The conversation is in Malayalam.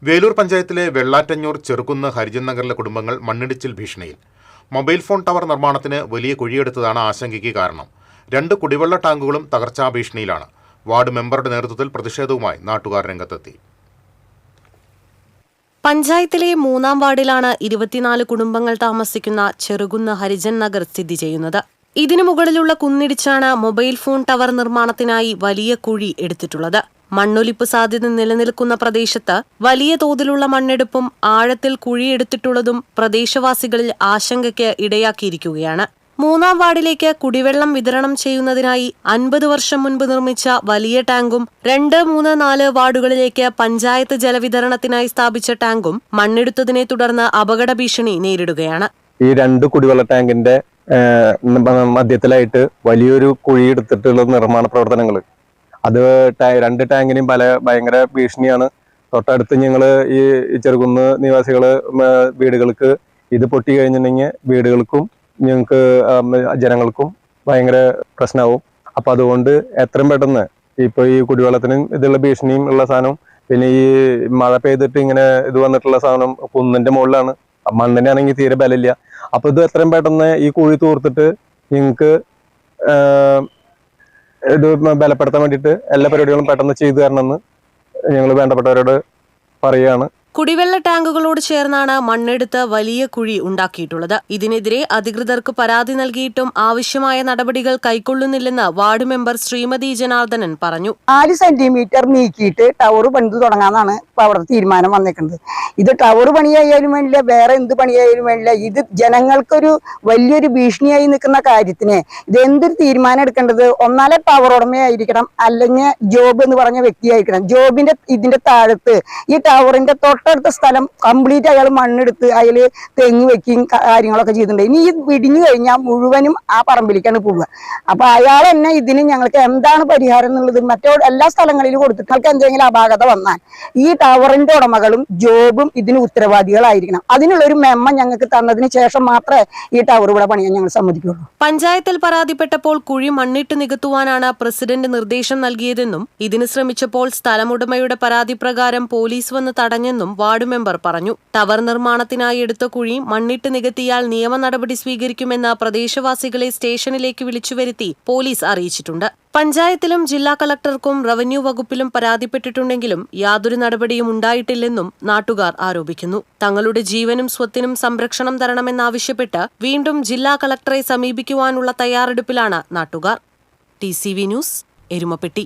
വേലൂർ പഞ്ചായത്തിലെ വെള്ളാറ്റഞ്ഞൂർ ചെറുകുന്ന് ഹരിജൻ നഗറിലെ കുടുംബങ്ങൾ മണ്ണിടിച്ചിൽ ഭീഷണിയിൽ. മൊബൈൽ ഫോൺ ടവർ നിർമ്മാണത്തിന് വലിയ കുഴിയെടുത്തതാണ് ആശങ്കയ്ക്ക് കാരണം. 2 കുടിവെള്ള ടാങ്കുകളും തകർച്ചാ ഭീഷണിയിലാണ്. വാർഡ് മെമ്പറുടെ നേതൃത്വത്തിൽ പ്രതിഷേധവുമായി നാട്ടുകാർ രംഗത്തെത്തി. പഞ്ചായത്തിലെ 3-ാം വാർഡിലാണ് 24 കുടുംബങ്ങൾ താമസിക്കുന്ന ചെറുകുന്ന് ഹരിജൻ നഗർ സ്ഥിതി ചെയ്യുന്നത്. ഇതിനു മുകളിലുള്ള കുന്നിടിച്ചാണ് മൊബൈൽ ഫോൺ ടവർ നിർമ്മാണത്തിനായി വലിയ കുഴി എടുത്തിട്ടുള്ളത്. മണ്ണൊലിപ്പ് സാധ്യത നിലനിൽക്കുന്ന പ്രദേശത്ത് വലിയ തോതിലുള്ള മണ്ണെടുപ്പും ആഴത്തിൽ കുഴിയെടുത്തിട്ടുള്ളതും പ്രദേശവാസികളിൽ ആശങ്കയ്ക്ക് ഇടയാക്കിയിരിക്കുകയാണ്. 3-ാം വാർഡിലേക്ക് കുടിവെള്ളം വിതരണം ചെയ്യുന്നതിനായി 50 വർഷം മുൻപ് നിർമ്മിച്ച വലിയ ടാങ്കും 2, 3, 4 വാർഡുകളിലേക്ക് പഞ്ചായത്ത് ജലവിതരണത്തിനായി സ്ഥാപിച്ച ടാങ്കും മണ്ണെടുത്തതിനെ തുടർന്ന് അപകട ഭീഷണി നേരിടുകയാണ്. ഈ 2 കുടിവെള്ള ടാങ്കിന്റെ മധ്യത്തിലായിട്ട് വലിയൊരു കുഴി എടുത്തിട്ടുള്ള നിർമ്മാണ പ്രവർത്തനങ്ങൾ, അത് 2 ടാങ്കിനും ഭയങ്കര ഭീഷണിയാണ്. തൊട്ടടുത്ത് ഞങ്ങള് ഈ ചെറുകുന്ന് നിവാസികള് വീടുകൾക്ക് ഇത് പൊട്ടി കഴിഞ്ഞിട്ടുണ്ടെങ്കിൽ വീടുകൾക്കും ഞങ്ങൾക്ക് ജനങ്ങൾക്കും ഭയങ്കര പ്രശ്നമാവും. അപ്പൊ അതുകൊണ്ട് എത്രയും പെട്ടെന്ന് ഇപ്പൊ ഈ കുടിവെള്ളത്തിനും ഇതുള്ള ഭീഷണിയും ഉള്ള സാധനം, പിന്നെ ഈ മഴ പെയ്തിട്ട് ഇങ്ങനെ ഇത് വന്നിട്ടുള്ള സാധനം കുന്നിന്റെ മുകളിലാണ്, മണ്ണിന്റെ ആണെങ്കിൽ തീരെ ബലമില്ല. അപ്പൊ ഇത് എത്രയും പെട്ടെന്ന് ഈ കുഴി തൂർത്തിട്ട് ഞങ്ങൾക്ക് ഇത് ബലപ്പെടുത്താൻ വേണ്ടിയിട്ട് എല്ലാ പരിപാടികളും പെട്ടെന്ന് ചെയ്തു തരണമെന്ന് ഞങ്ങൾ വേണ്ടപ്പെട്ടവരോട് പറയുകയാണ്. കുടിവെള്ള ടാങ്കുകളോട് ചേർന്നാണ് മണ്ണെടുത്ത് വലിയ കുഴി ഉണ്ടാക്കിയിട്ടുള്ളത്. ഇതിനെതിരെ അധികൃതർക്ക് പരാതി നൽകിയിട്ടും ആവശ്യമായ നടപടികൾ കൈക്കൊള്ളുന്നില്ലെന്ന് വാർഡ് മെമ്പർ ശ്രീമതി ജനാർദ്ദനൻ പറഞ്ഞു. 4 സെന്റിമീറ്റർ നീക്കിയിട്ട് ടവർ പണിത് തുടങ്ങാന്നാണ് ഇപ്പൊ അവിടെ തീരുമാനം വന്നേക്കുന്നത്. ഇത് ടവർ പണിയായാലും വേണ്ടില്ല, വേറെ എന്ത് പണിയായാലും വേണ്ടില്ല, ഇത് ജനങ്ങൾക്കൊരു വലിയൊരു ഭീഷണിയായി നിൽക്കുന്ന കാര്യത്തിന് ഇത് എന്തൊരു തീരുമാനം എടുക്കേണ്ടത്? ഒന്നാലെ ടവർ ഉടമയായിരിക്കണം, അല്ലെങ്കിൽ ജോബ് എന്ന് പറഞ്ഞ വ്യക്തിയായിരിക്കണം. ജോബിന്റെ ഇതിന്റെ താഴത്ത് ഈ ടവറിന്റെ തൊട്ടടുത്ത സ്ഥലം കംപ്ലീറ്റ് അയാൾ മണ്ണെടുത്ത് അയാൾ തെങ്ങ് വെക്കുകയും കാര്യങ്ങളൊക്കെ ചെയ്തിട്ടുണ്ട്. ഇനി ഈ ഇടിഞ്ഞു കഴിഞ്ഞാൽ മുഴുവനും ആ പറമ്പിലേക്കാണ് പോവുക. അപ്പൊ അയാൾ തന്നെ ഇതിന് ഞങ്ങൾക്ക് എന്താണ് പരിഹാരം എന്നുള്ളത് എല്ലാ സ്ഥലങ്ങളിലും കൊടുത്തിട്ട് ഞങ്ങൾക്ക് എന്തെങ്കിലും അപാകത വന്നാൽ ഈ ടവറിന്റെ ഉടമകളും ജോബും ഇതിന് ഉത്തരവാദികളായിരിക്കണം. അതിനുള്ളൊരു മെമ്മ ഞങ്ങൾക്ക് തന്നതിന് ശേഷം മാത്രമേ ഈ ടവർ ഇവിടെ പണിയാൻ ഞങ്ങൾ സമ്മതിക്കുള്ളൂ. പഞ്ചായത്തിൽ പരാതിപ്പെട്ടപ്പോൾ കുഴി മണ്ണിട്ട് നികത്തുവാനാണ് പ്രസിഡന്റ് നിർദ്ദേശം നൽകിയതെന്നും ഇതിന് ശ്രമിച്ചപ്പോൾ സ്ഥലമുടമയുടെ പരാതി പ്രകാരം പോലീസ് വന്ന് തടഞ്ഞെന്നും വാർഡ് മെമ്പർ പറഞ്ഞു. ടവർ നിർമ്മാണത്തിനായി എടുത്ത കുഴി മണ്ണിട്ട് നികത്തിയാൽ നിയമ നടപടി സ്വീകരിക്കുമെന്ന് പ്രദേശവാസികളെ സ്റ്റേഷനിലേക്ക് വിളിച്ചുവരുത്തി പോലീസ് അറിയിച്ചിട്ടുണ്ട്. പഞ്ചായത്തിലും ജില്ലാ കളക്ടർക്കും റവന്യൂ വകുപ്പിലും പരാതിപ്പെട്ടിട്ടുണ്ടെങ്കിലും യാതൊരു നടപടിയും ഉണ്ടായിട്ടില്ലെന്നും നാട്ടുകാർ ആരോപിക്കുന്നു. തങ്ങളുടെ ജീവനും സ്വത്തിനും സംരക്ഷണം തരണമെന്നാവശ്യപ്പെട്ട് വീണ്ടും ജില്ലാ കളക്ടറെ സമീപിക്കുവാനുള്ള തയ്യാറെടുപ്പിലാണ് നാട്ടുകാർ. TCV news, Erumapetty.